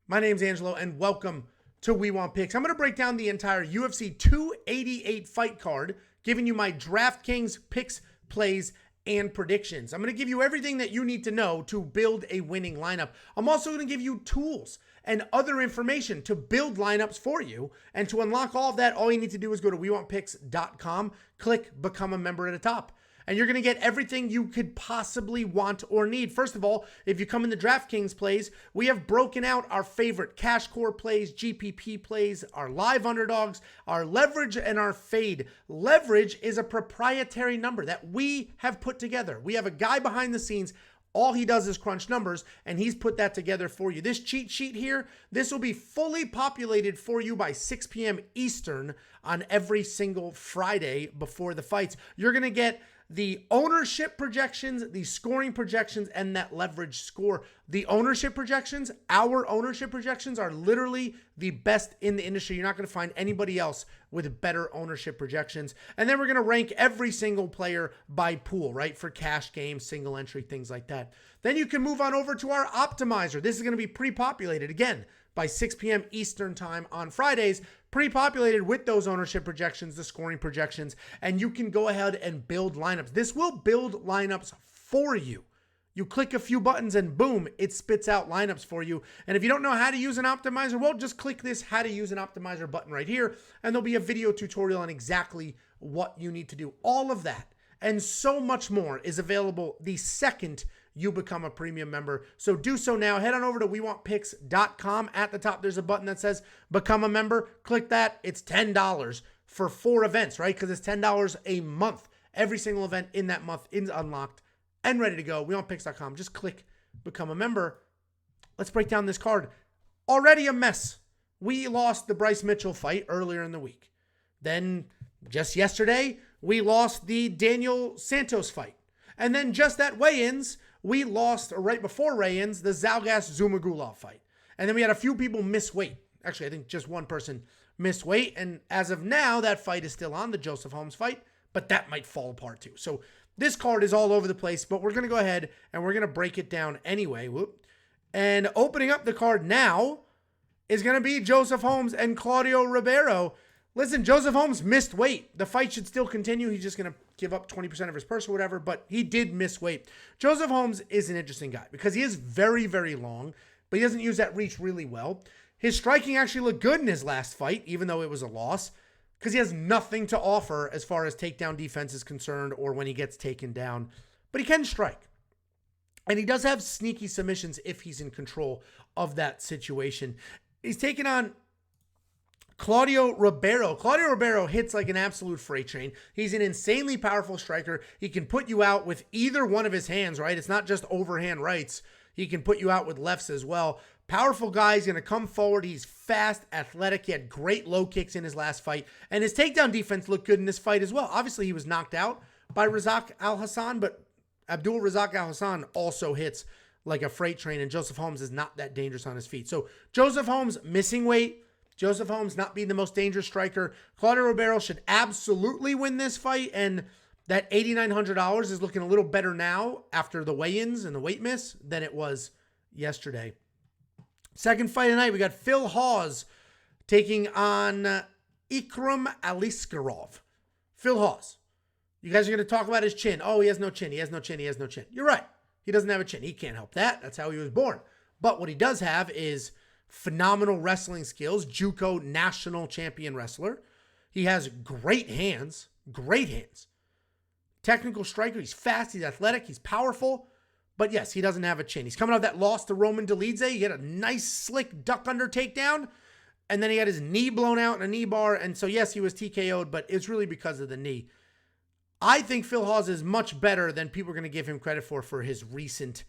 My name's Angelo, and welcome to We Want Picks. I'm going to break down the entire UFC 288 fight card, giving you my DraftKings picks, plays, and predictions. I'm going to give you everything that you need to know to build a winning lineup. I'm also going to give you tools and other information to build lineups for you. And to unlock all of that, all you need to do is go to WeWantPicks.com, click Become a Member at the top. And you're going to get everything you could possibly want or need. First of all, if you come in the DraftKings plays, we have broken out our favorite cash core plays, GPP plays, our live underdogs, our leverage, and our fade. Leverage is a proprietary number that we have put together. We have a guy behind the scenes. All he does is crunch numbers, and he's put that together for you. This cheat sheet here, this will be fully populated for you by 6 p.m. Eastern on every single Friday before the fights. You're going to get the ownership projections, the scoring projections, and that leverage score. The ownership projections, our ownership projections are literally the best in the industry. You're not going to find anybody else with better ownership projections. And then we're going to rank every single player by pool, right? For cash games, single entry, things like that. Then you can move on over to our optimizer. This is going to be pre-populated again by 6 p.m. Eastern time on Fridays, pre-populated with those ownership projections, the scoring projections, and you can go ahead and build lineups. This will build lineups for you. You click a few buttons and boom, it spits out lineups for you. And if you don't know how to use an optimizer, well, just click this how to use an optimizer button right here, and there'll be a video tutorial on exactly what you need to do. All of that and so much more is available the second you become a premium member. So do so now. Head on over to WeWantPicks.com. At the top, there's a button that says Become a Member. Click that. It's $10 for 4 events, right? Because it's $10 a month. Every single event in that month is unlocked and ready to go. WeWantPicks.com. Just click Become a Member. Let's break down this card. Already a mess. We lost the Bryce Mitchell fight earlier in the week. Then just yesterday, we lost the Daniel Santos fight. And then just at weigh-ins, we lost, right before weigh-ins, the Zhalgas Zhumagulov fight. And then we had a few people miss weight. Actually, I think just one person missed weight. And as of now, that fight is still on, the Joseph Holmes fight. But that might fall apart too. So this card is all over the place. But we're going to go ahead and we're going to break it down anyway. Whoop. And opening up the card now is going to be Joseph Holmes and Claudio Ribeiro. Listen, Joseph Holmes missed weight. The fight should still continue. He's just going to give up 20% of his purse or whatever, but he did miss weight. Joseph Holmes is an interesting guy because he is very, very long, but he doesn't use that reach really well. His striking actually looked good in his last fight, even though it was a loss, because he has nothing to offer as far as takedown defense is concerned or when he gets taken down, but he can strike. And he does have sneaky submissions if he's in control of that situation. He's taken on Claudio Ribeiro. Claudio Ribeiro hits like an absolute freight train. He's an insanely powerful striker. He can put you out with either one of his hands, right? It's not just overhand rights. He can put you out with lefts as well. Powerful guy. He's going to come forward. He's fast, athletic. He had great low kicks in his last fight. And his takedown defense looked good in this fight as well. Obviously, he was knocked out by Razak Al-Hassan, but Abdul Razak Al-Hassan also hits like a freight train, and Joseph Holmes is not that dangerous on his feet. So Joseph Holmes missing weight. Joseph Holmes not being the most dangerous striker. Claudio Ribeiro should absolutely win this fight, and that $8,900 is looking a little better now after the weigh-ins and the weight miss than it was yesterday. Second fight tonight, we got Phil Hawes taking on Ikram Aliskerov. Phil Hawes. You guys are going to talk about his chin. Oh, he has no chin. He has no chin. He has no chin. You're right. He doesn't have a chin. He can't help that. That's how he was born. But what he does have is phenomenal wrestling skills, JUCO national champion wrestler. He has great hands, technical striker. He's fast, he's athletic, he's powerful. But yes, he doesn't have a chin. He's coming off that loss to Roman Dolidze. He had a nice, slick duck under takedown. And then he had his knee blown out in a knee bar. And so yes, he was TKO'd, but it's really because of the knee. I think Phil Hawes is much better than people are going to give him credit for his recent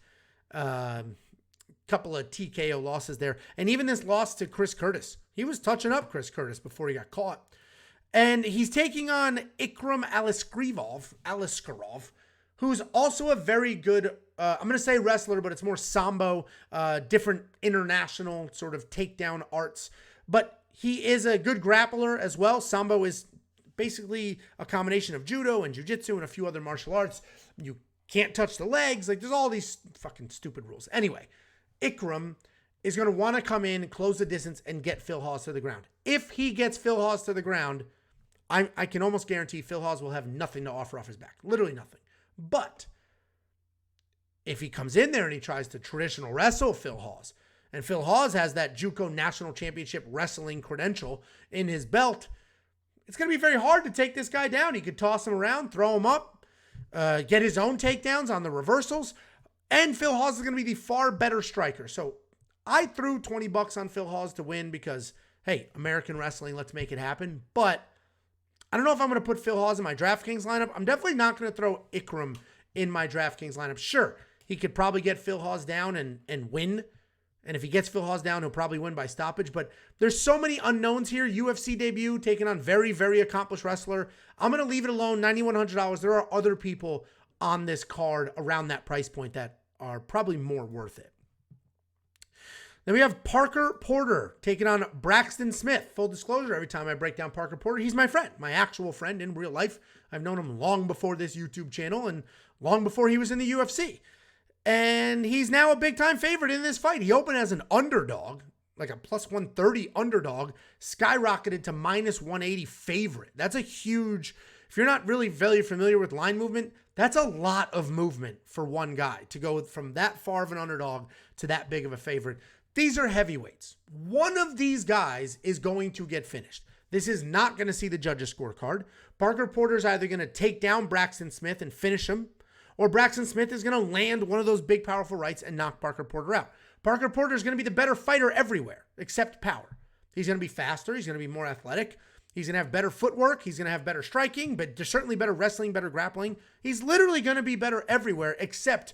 couple of TKO losses there. And even this loss to Chris Curtis. He was touching up Chris Curtis before he got caught. And he's taking on Ikram Aliskerov, who's also a very good, I'm going to say wrestler, but it's more Sambo, different international sort of takedown arts. But he is a good grappler as well. Sambo is basically a combination of judo and jiu-jitsu and a few other martial arts. You can't touch the legs. Like, there's all these fucking stupid rules. Anyway, Ikram is going to want to come in, close the distance, and get Phil Hawes to the ground. If he gets Phil Hawes to the ground, I can almost guarantee Phil Hawes will have nothing to offer off his back. Literally nothing. But if he comes in there and he tries to traditional wrestle Phil Hawes, and Phil Hawes has that JUCO National Championship wrestling credential in his belt, it's going to be very hard to take this guy down. He could toss him around, throw him up, get his own takedowns on the reversals, and Phil Hawes is going to be the far better striker. So I threw $20 on Phil Hawes to win because, hey, American wrestling, let's make it happen. But I don't know if I'm going to put Phil Hawes in my DraftKings lineup. I'm definitely not going to throw Ikram in my DraftKings lineup. Sure, he could probably get Phil Hawes down and win. And if he gets Phil Hawes down, he'll probably win by stoppage. But there's so many unknowns here. UFC debut, taking on very, very accomplished wrestler. I'm going to leave it alone, $9,100. There are other people on this card around that price point that are probably more worth it. Then we have Parker Porter taking on Braxton Smith. Full disclosure, every time I break down Parker Porter, he's my friend, my actual friend in real life. I've known him long before this YouTube channel and long before he was in the UFC. And he's now a big-time favorite in this fight. He opened as an underdog, like a plus 130 underdog, skyrocketed to minus 180 favorite. That's a huge, if you're not really very familiar with line movement, that's a lot of movement for one guy to go from that far of an underdog to that big of a favorite. These are heavyweights. One of these guys is going to get finished. This is not going to see the judges' scorecard. Parker Porter's either going to take down Braxton Smith and finish him, or Braxton Smith is going to land one of those big, powerful rights and knock Parker Porter out. Parker Porter is going to be the better fighter everywhere, except power. He's going to be faster. He's going to be more athletic. He's going to have better footwork. He's going to have better striking, but certainly better wrestling, better grappling. He's literally going to be better everywhere except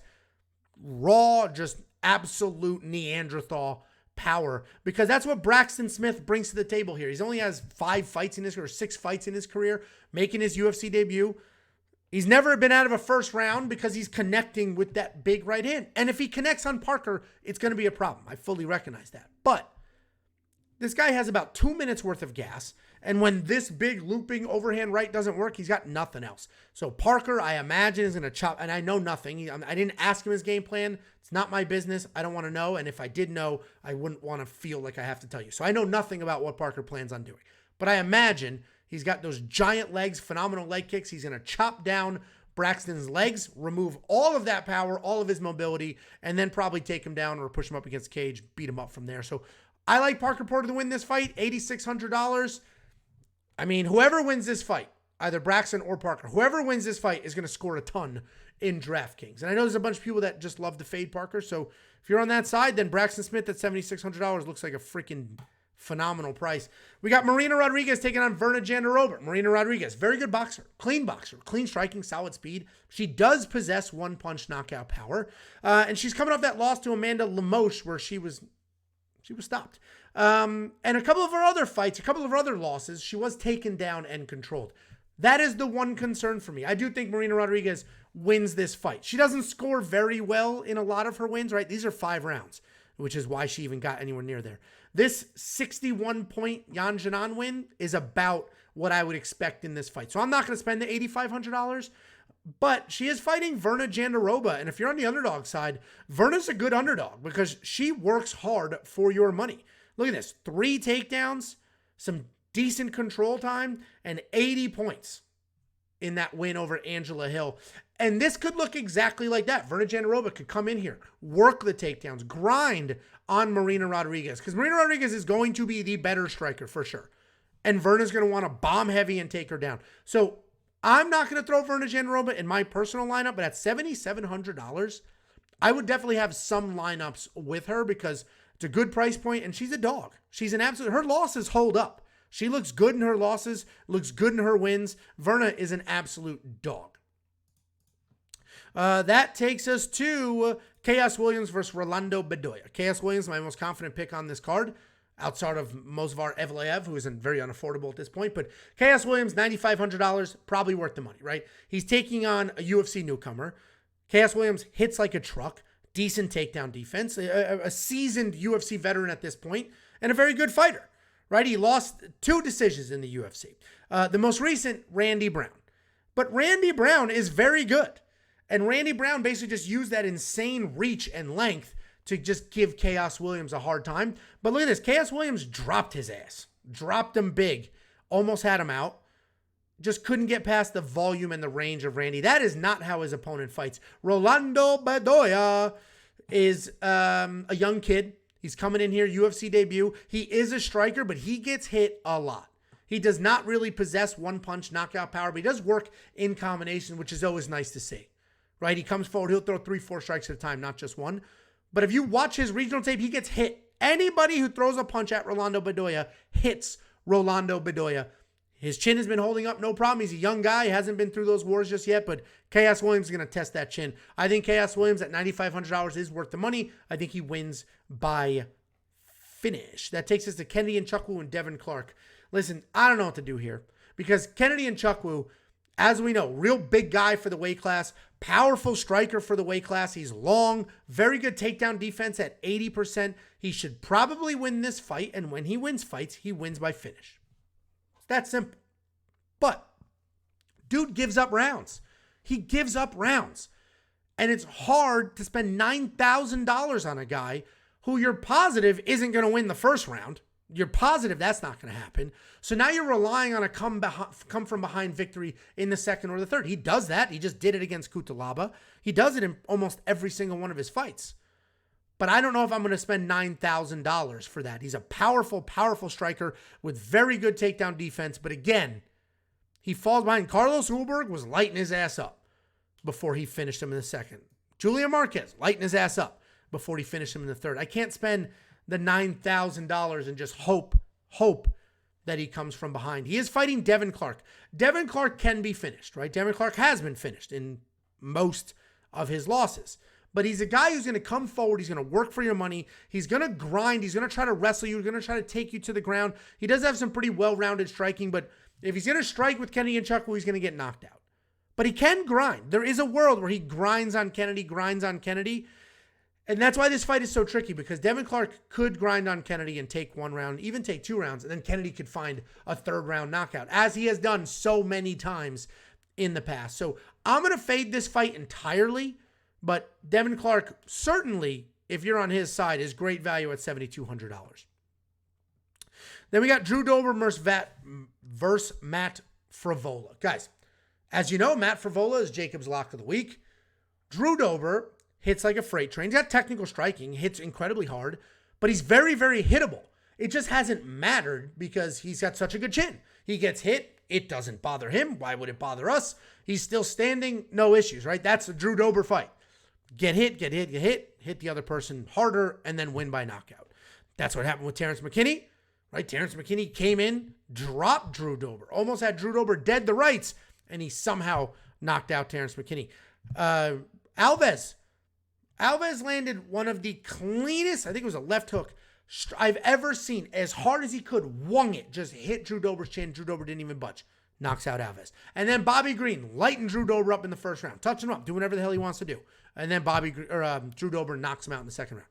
raw, just absolute Neanderthal power, because that's what Braxton Smith brings to the table here. He only has 5 fights in his career, 6 fights in his career, making his UFC debut. He's never been out of a first round because he's connecting with that big right hand. And if he connects on Parker, it's going to be a problem. I fully recognize that. But this guy has about 2 minutes worth of gas. And when this big looping overhand right doesn't work, he's got nothing else. So Parker, I imagine, is going to chop. And I know nothing. I didn't ask him his game plan. It's not my business. I don't want to know. And if I did know, I wouldn't want to feel like I have to tell you. So I know nothing about what Parker plans on doing. But I imagine he's got those giant legs, phenomenal leg kicks. He's going to chop down Braxton's legs, remove all of that power, all of his mobility, and then probably take him down or push him up against the cage, beat him up from there. So I like Parker Porter to win this fight, $8,600. I mean, whoever wins this fight, either Braxton or Parker, whoever wins this fight is going to score a ton in DraftKings. And I know there's a bunch of people that just love to fade Parker. So if you're on that side, then Braxton Smith at $7,600 looks like a freaking phenomenal price. We got Marina Rodriguez taking on Virna Jandiroba. Marina Rodriguez, very good boxer, clean striking, solid speed. She does possess one-punch knockout power. And she's coming off that loss to Amanda Lemos where she was stopped. And a couple of her other fights, a couple of her other losses, she was taken down and controlled. That is the one concern for me. I do think Marina Rodriguez wins this fight. She doesn't score very well in a lot of her wins, right? These are 5 rounds, which is why she even got anywhere near there. This 61-point Xiaonan win is about what I would expect in this fight. So I'm not going to spend the $8,500, but she is fighting Virna Jandiroba. And if you're on the underdog side, Virna's a good underdog because she works hard for your money. Look at this, 3 takedowns, some decent control time, and 80 points in that win over Angela Hill. And this could look exactly like that. Virna Jandiroba could come in here, work the takedowns, grind on Marina Rodriguez, because Marina Rodriguez is going to be the better striker for sure. And Virna's going to want to bomb heavy and take her down. So I'm not going to throw Virna Jandiroba in my personal lineup, but at $7,700, I would definitely have some lineups with her because it's a good price point, and she's a dog. She's an absolute, her losses hold up. She looks good in her losses, looks good in her wins. Virna is an absolute dog. That takes us to Khaos Williams versus Rolando Bedoya. Khaos Williams, my most confident pick on this card, outside of Movsar Evloev, who isn't very unaffordable at this point. But Khaos Williams, $9,500, probably worth the money, right? He's taking on a UFC newcomer. Khaos Williams hits like a truck, decent takedown defense, a seasoned UFC veteran at this point, and a very good fighter, right? He lost 2 decisions in the UFC. The most recent, Randy Brown. But Randy Brown is very good. And Randy Brown basically just used that insane reach and length to just give Khaos Williams a hard time. But look at this. Khaos Williams dropped his ass. Dropped him big. Almost had him out. Just couldn't get past the volume and the range of Randy. That is not how his opponent fights. Rolando Bedoya is a young kid. He's coming in here, UFC debut. He is a striker, but he gets hit a lot. He does not really possess one-punch knockout power, but he does work in combination, which is always nice to see. Right? He comes forward. He'll throw 3-4 strikes at a time, not just one. But if you watch his regional tape, he gets hit. Anybody who throws a punch at Rolando Bedoya hits Rolando Bedoya. His chin has been holding up, no problem. He's a young guy. He hasn't been through those wars just yet, but Khaos Williams is going to test that chin. I think Khaos Williams at $9,500 is worth the money. I think he wins by finish. That takes us to Kennedy Nzechukwu and Devin Clark. Listen, I don't know what to do here because Kennedy Nzechukwu, as we know, real big guy for the weight class, powerful striker for the weight class. He's long, very good takedown defense at 80%. He should probably win this fight, and when he wins fights, he wins by finish. It's that simple. But dude gives up rounds. He gives up rounds. And it's hard to spend $9,000 on a guy who you're positive isn't going to win the first round. You're positive that's not going to happen. So now you're relying on a come from behind victory in the second or the third. He does that. He just did it against Cutelaba. He does it in almost every single one of his fights. But I don't know if I'm going to spend $9,000 for that. He's a powerful, powerful striker with very good takedown defense. But again, he falls behind. Carlos Ulberg was lighting his ass up before he finished him in the second. Julian Marquez lighting his ass up before he finished him in the third. I can't spend the $9,000 and just hope that he comes from behind. He is fighting Devin Clark. Devin Clark can be finished, right? Devin Clark has been finished in most of his losses. But he's a guy who's going to come forward. He's going to work for your money. He's going to grind. He's going to try to wrestle you. He's going to try to take you to the ground. He does have some pretty well-rounded striking, but if he's going to strike with Kennedy Nzechukwu, he's going to get knocked out. But he can grind. There is a world where he grinds on Kennedy. And that's why this fight is so tricky, because Devin Clark could grind on Kennedy and take one round, even take 2 rounds, and then Kennedy could find a third round knockout, as he has done so many times in the past. So I'm going to fade this fight entirely, but Devin Clark, certainly, if you're on his side, is great value at $7,200. Then we got Drew Dober versus Matt Frevola. Guys, as you know, Matt Frevola is Jacob's lock of the week. Drew Dober hits like a freight train. He's got technical striking, hits incredibly hard, but he's very, very hittable. It just hasn't mattered because he's got such a good chin. He gets hit. It doesn't bother him. Why would it bother us? He's still standing. No issues, right? That's a Drew Dober fight. Get hit, hit the other person harder, and then win by knockout. That's what happened with Terrence McKinney, right? Terrence McKinney came in, dropped Drew Dober, almost had Drew Dober dead to rights, and he somehow knocked out Terrence McKinney. Alves landed one of the cleanest, I think it was a left hook, I've ever seen. As hard as he could, wung it, just hit Drew Dober's chin. Drew Dober didn't even budge. Knocks out Alves. And then Bobby Green lighting Drew Dober up in the first round, touching him up, doing whatever the hell he wants to do. And then Drew Dober knocks him out in the second round.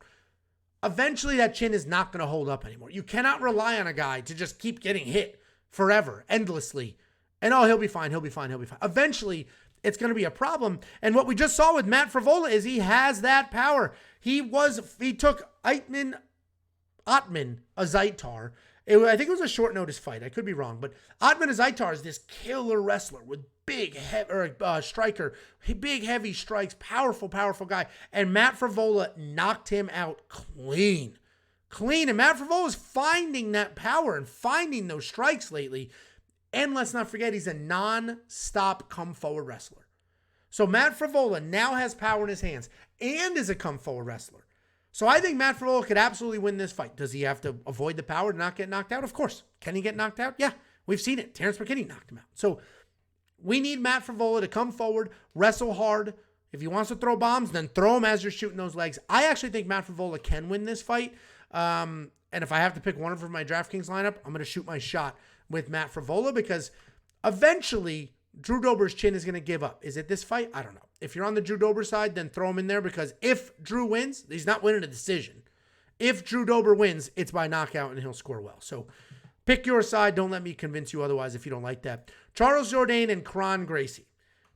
Eventually, that chin is not going to hold up anymore. You cannot rely on a guy to just keep getting hit forever, endlessly. And he'll be fine. Eventually, it's going to be a problem. And what we just saw with Matt Frevola is he has that power. He took Atman Azaitar. I think it was a short notice fight. I could be wrong, but Atman Azaitar is this killer wrestler with striker, big heavy strikes, powerful guy. And Matt Frevola knocked him out clean. And Matt Frevola is finding that power and finding those strikes lately. And let's not forget, he's a non-stop come-forward wrestler. So Matt Frevola now has power in his hands and is a come-forward wrestler. So I think Matt Frevola could absolutely win this fight. Does he have to avoid the power to not get knocked out? Of course. Can he get knocked out? Yeah, we've seen it. Terrence McKinney knocked him out. So we need Matt Frevola to come forward, wrestle hard. If he wants to throw bombs, then throw them as you're shooting those legs. I actually think Matt Frevola can win this fight. And if I have to pick one for my DraftKings lineup, I'm going to shoot my shot with Matt Frevola, because eventually Drew Dober's chin is going to give up. Is it this fight? I don't know. If you're on the Drew Dober side, then throw him in there, because if Drew wins, he's not winning a decision. If Drew Dober wins, it's by knockout and he'll score well. So pick your side. Don't let me convince you otherwise if you don't like that. Charles Jourdain and Kron Gracie.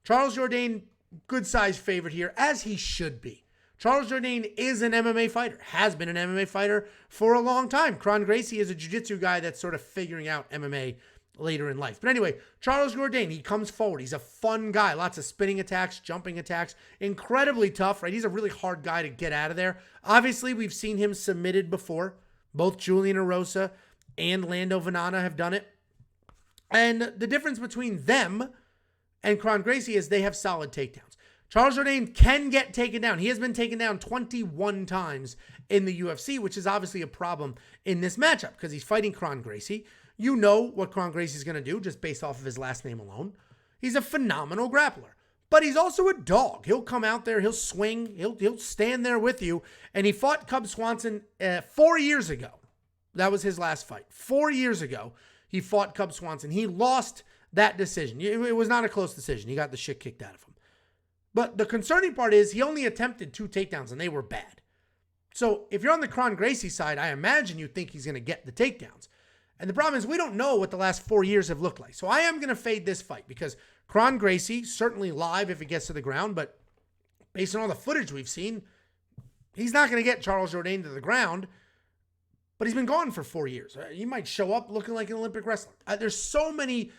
Charles Jourdain, good size favorite here, as he should be. Charles Jourdain is an MMA fighter, has been an MMA fighter for a long time. Kron Gracie is a jiu-jitsu guy that's sort of figuring out MMA later in life. But anyway, Charles Jourdain, he comes forward. He's a fun guy. Lots of spinning attacks, jumping attacks. Incredibly tough, right? He's a really hard guy to get out of there. Obviously, we've seen him submitted before. Both Julian Erosa and Lando Venana have done it. And the difference between them and Kron Gracie is they have solid takedowns. Charles Jourdain can get taken down. He has been taken down 21 times in the UFC, which is obviously a problem in this matchup because he's fighting Kron Gracie. You know what Kron Gracie is going to do just based off of his last name alone. He's a phenomenal grappler, but he's also a dog. He'll come out there, he'll swing, he'll stand there with you. And he fought Cub Swanson 4 years ago. That was his last fight. 4 years ago, he fought Cub Swanson. He lost that decision. It was not a close decision. He got the shit kicked out of him. But the concerning part is he only attempted 2 takedowns, and they were bad. So if you're on the Kron Gracie side, I imagine you think he's going to get the takedowns. And the problem is we don't know what the last 4 years have looked like. So I am going to fade this fight because Kron Gracie, certainly live if it gets to the ground, but based on all the footage we've seen, he's not going to get Charles Jourdain to the ground. But he's been gone for 4 years. He might show up looking like an Olympic wrestler. There's so many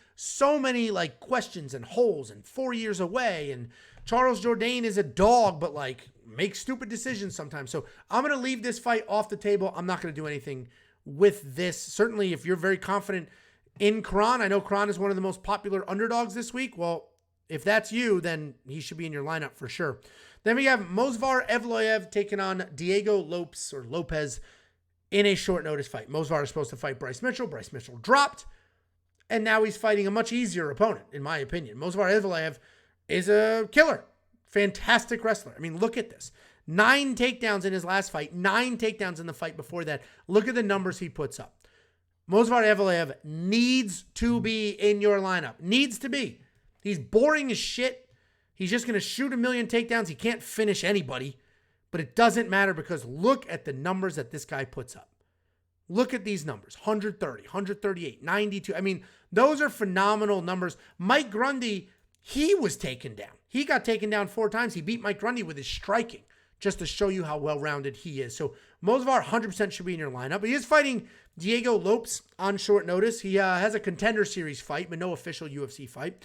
like questions and holes and 4 years away. And Charles Jourdain is a dog, but like makes stupid decisions sometimes. So I'm going to leave this fight off the table. I'm not going to do anything with this. Certainly, if you're very confident in Kron, I know Kron is one of the most popular underdogs this week. Well, if that's you, then he should be in your lineup for sure. Then we have Movsar Evloev taking on Diego Lopes or Lopez in a short notice fight. Movsar is supposed to fight Bryce Mitchell. Bryce Mitchell dropped. And now he's fighting a much easier opponent, in my opinion. Movsar Evloev is a killer. Fantastic wrestler. I mean, look at this. 9 takedowns in his last fight. 9 takedowns in the fight before that. Look at the numbers he puts up. Movsar Evloev needs to be in your lineup. Needs to be. He's boring as shit. He's just going to shoot a million takedowns. He can't finish anybody. But it doesn't matter because look at the numbers that this guy puts up. Look at these numbers. 130, 138, 92. I mean, those are phenomenal numbers. Mike Grundy, he was taken down. He got taken down 4 times. He beat Mike Grundy with his striking just to show you how well-rounded he is. So Movsar 100% should be in your lineup. But he is fighting Diego Lopes on short notice. He has a contender series fight, but no official UFC fight.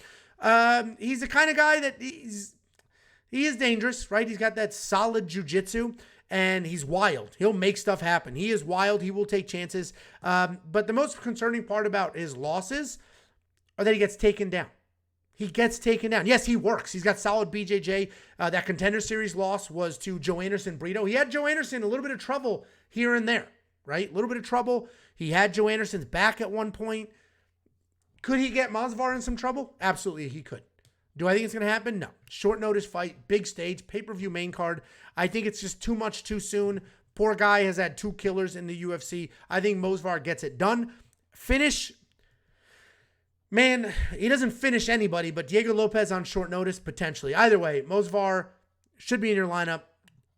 He's the kind of guy that he is dangerous, right? He's got that solid jiu-jitsu, and he's wild. He'll make stuff happen. He is wild. He will take chances. But the most concerning part about his losses are that he gets taken down. He gets taken down. Yes, he works. He's got solid BJJ. That contender series loss was to Joe Anderson Brito. He had Joe Anderson a little bit of trouble here and there, right? A little bit of trouble. He had Joe Anderson's back at one point. Could he get Movsar in some trouble? Absolutely, he could. Do I think it's going to happen? No. Short notice fight, big stage, pay-per-view main card. I think it's just too much too soon. Poor guy has had 2 killers in the UFC. I think Movsar gets it done. Finish. Man, he doesn't finish anybody, but Diego Lopez on short notice, potentially. Either way, Movsar should be in your lineup,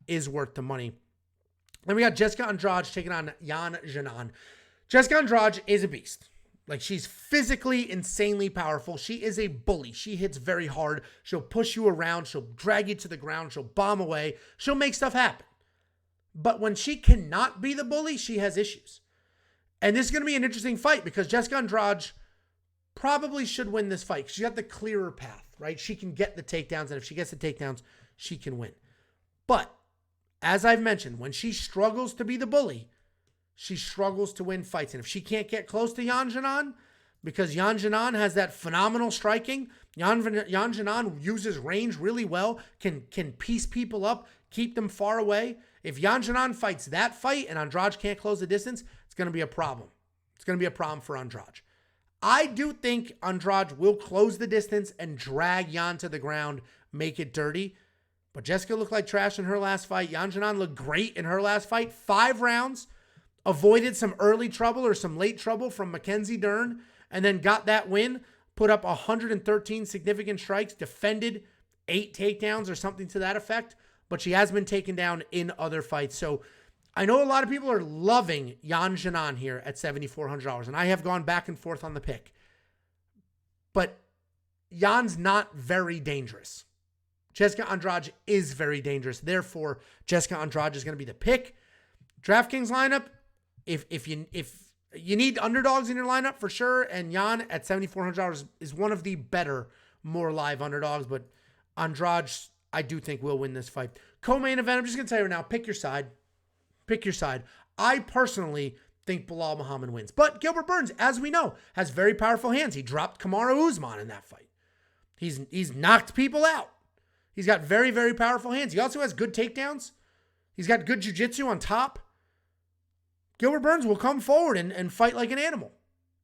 is worth the money. Then we got Jessica Andrade taking on Xiaonan. Jessica Andrade is a beast. Like, she's physically insanely powerful. She is a bully. She hits very hard. She'll push you around. She'll drag you to the ground. She'll bomb away. She'll make stuff happen. But when she cannot be the bully, she has issues. And this is going to be an interesting fight because Jessica Andrade probably should win this fight. She's got the clearer path, right? She can get the takedowns, and if she gets the takedowns, she can win. But, as I've mentioned, when she struggles to be the bully, she struggles to win fights. And if she can't get close to Xiaonan, because Xiaonan has that phenomenal striking, Xiaonan uses range really well, can piece people up, keep them far away. If Xiaonan fights that fight and Andrade can't close the distance, it's going to be a problem. It's going to be a problem for Andrade. I do think Andrade will close the distance and drag Jan to the ground, make it dirty. But Jessica looked like trash in her last fight. Xiaonan looked great in her last fight. 5 rounds. Avoided some early trouble or some late trouble from Mackenzie Dern, and then got that win, put up 113 significant strikes, defended 8 takedowns or something to that effect, but she has been taken down in other fights. So I know a lot of people are loving Xiaonan here at $7,400, and I have gone back and forth on the pick. But Jan's not very dangerous. Jessica Andrade is very dangerous. Therefore, Jessica Andrade is going to be the pick. DraftKings lineup, if you need underdogs in your lineup for sure, and Jan at $7,400 is one of the better, more live underdogs, but Andrade, I do think, will win this fight. Co-main event, I'm just going to tell you right now, pick your side. Pick your side. I personally think Belal Muhammad wins. But Gilbert Burns, as we know, has very powerful hands. He dropped Kamaru Usman in that fight. He's knocked people out. He's got very, very powerful hands. He also has good takedowns. He's got good jiu-jitsu on top. Gilbert Burns will come forward and fight like an animal.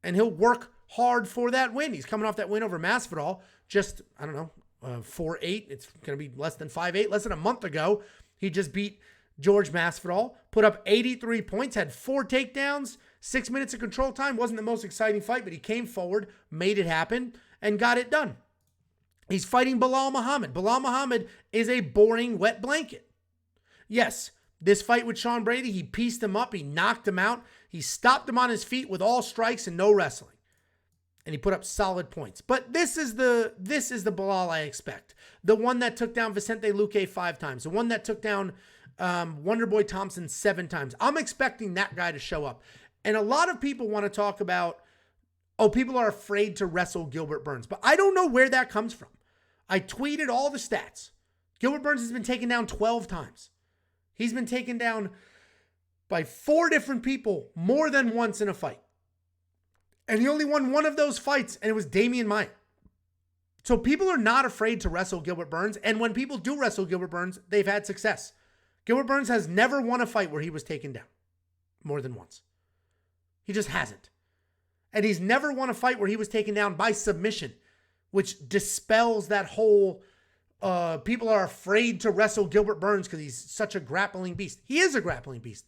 And he'll work hard for that win. He's coming off that win over Masvidal. Just, 4-8. It's going to be less than 5-8. Less than a month ago, he just beat George Masvidal. Put up 83 points. Had 4 takedowns. 6 minutes of control time. Wasn't the most exciting fight, but he came forward, made it happen, and got it done. He's fighting Belal Muhammad. Belal Muhammad is a boring wet blanket. Yes, this fight with Sean Brady, he pieced him up. He knocked him out. He stopped him on his feet with all strikes and no wrestling. And he put up solid points. But this is the Belal I expect. The one that took down Vicente Luque 5 times. The one that took down Wonderboy Thompson 7 times. I'm expecting that guy to show up. And a lot of people want to talk about, people are afraid to wrestle Gilbert Burns. But I don't know where that comes from. I tweeted all the stats. Gilbert Burns has been taken down 12 times. He's been taken down by 4 different people more than once in a fight. And he only won one of those fights, and it was Damian Maia. So people are not afraid to wrestle Gilbert Burns. And when people do wrestle Gilbert Burns, they've had success. Gilbert Burns has never won a fight where he was taken down more than once. He just hasn't. And he's never won a fight where he was taken down by submission, which dispels that whole people are afraid to wrestle Gilbert Burns because he's such a grappling beast. He is a grappling beast.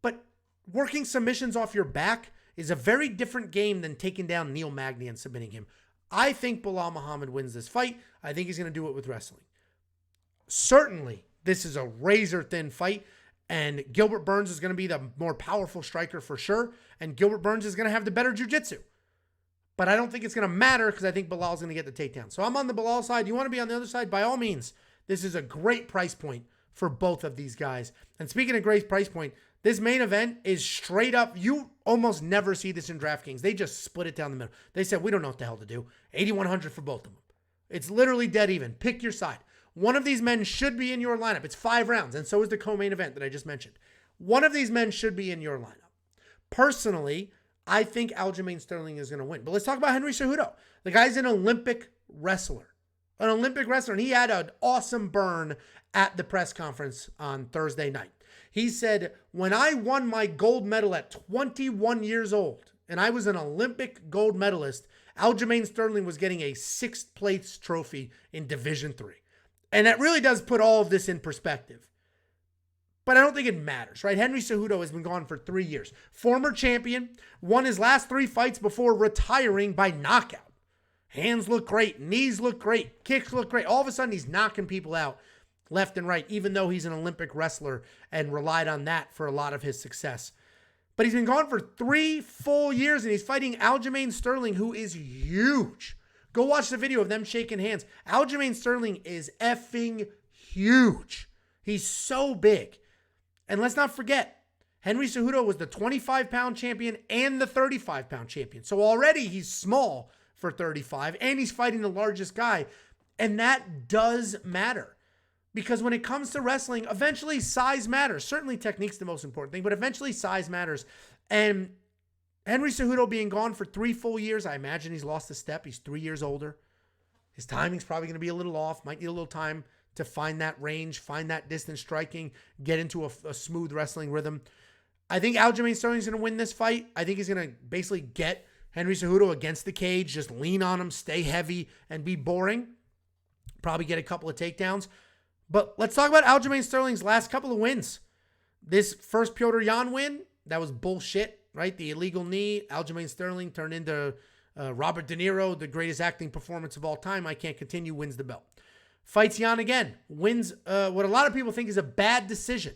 But working submissions off your back is a very different game than taking down Neil Magny and submitting him. I think Belal Muhammad wins this fight. I think he's going to do it with wrestling. Certainly, this is a razor-thin fight, and Gilbert Burns is going to be the more powerful striker for sure, and Gilbert Burns is going to have the better jiu-jitsu. But I don't think it's going to matter because I think Belal's going to get the takedown. So I'm on the Belal side. You want to be on the other side? By all means, this is a great price point for both of these guys. And speaking of great price point, this main event is straight up. You almost never see this in DraftKings. They just split it down the middle. They said, we don't know what the hell to do. 8,100 for both of them. It's literally dead even. Pick your side. One of these men should be in your lineup. It's 5 rounds, and so is the co-main event that I just mentioned. One of these men should be in your lineup. Personally, I think Aljamain Sterling is going to win. But let's talk about Henry Cejudo. The guy's an Olympic wrestler. An Olympic wrestler, and he had an awesome burn at the press conference on Thursday night. He said, when I won my gold medal at 21 years old, and I was an Olympic gold medalist, Aljamain Sterling was getting a 6th place trophy in Division III. And that really does put all of this in perspective. But I don't think it matters, right? Henry Cejudo has been gone for 3 years. Former champion, won his last 3 fights before retiring by knockout. Hands look great, knees look great, kicks look great. All of a sudden, he's knocking people out left and right, even though he's an Olympic wrestler and relied on that for a lot of his success. But he's been gone for 3 full years, and he's fighting Aljamain Sterling, who is huge. Go watch the video of them shaking hands. Aljamain Sterling is effing huge. He's so big. And let's not forget, Henry Cejudo was the 25-pound champion and the 35-pound champion. So already he's small for 35, and he's fighting the largest guy. And that does matter. Because when it comes to wrestling, eventually size matters. Certainly technique's the most important thing, but eventually size matters. And Henry Cejudo being gone for 3 full years, I imagine he's lost a step. He's 3 years older. His timing's probably going to be a little off. Might need a little time to find that range, find that distance striking, get into a smooth wrestling rhythm. I think Aljamain Sterling's going to win this fight. I think he's going to basically get Henry Cejudo against the cage, just lean on him, stay heavy, and be boring. Probably get a couple of takedowns. But let's talk about Aljamain Sterling's last couple of wins. This first Petr Yan win, that was bullshit, right? The illegal knee. Aljamain Sterling turned into Robert De Niro, the greatest acting performance of all time. I can't continue, wins the belt. Fights Yan again, wins what a lot of people think is a bad decision.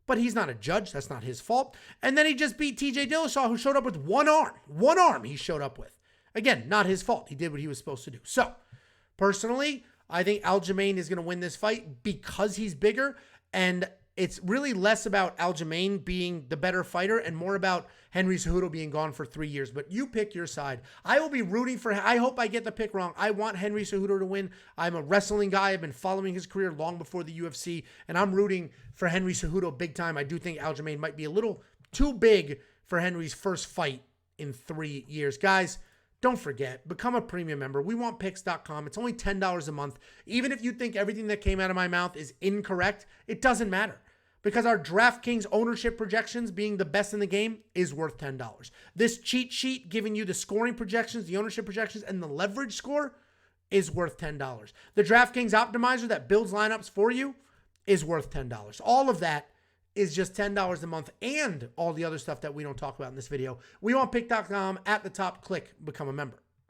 But he's not a judge. That's not his fault. And then he just beat TJ Dillashaw, who showed up with one arm. One arm he showed up with. Again, not his fault. He did what he was supposed to do. So, personally, I think Aljamain is going to win this fight because he's bigger, and it's really less about Aljamain being the better fighter and more about Henry Cejudo being gone for 3 years. But you pick your side. I will be rooting for, I hope I get the pick wrong. I want Henry Cejudo to win. I'm a wrestling guy. I've been following his career long before the UFC, and I'm rooting for Henry Cejudo big time. I do think Aljamain might be a little too big for Henry's first fight in 3 years. Guys, don't forget, become a premium member. WeWantPicks.com. It's only $10 a month. Even if you think everything that came out of my mouth is incorrect, it doesn't matter. Because our DraftKings ownership projections being the best in the game is worth $10. This cheat sheet giving you the scoring projections, the ownership projections, and the leverage score is worth $10. The DraftKings optimizer that builds lineups for you is worth $10. All of that is just $10 a month, and all the other stuff that we don't talk about in this video. WeWantPick.com. At the top, click Become a Member.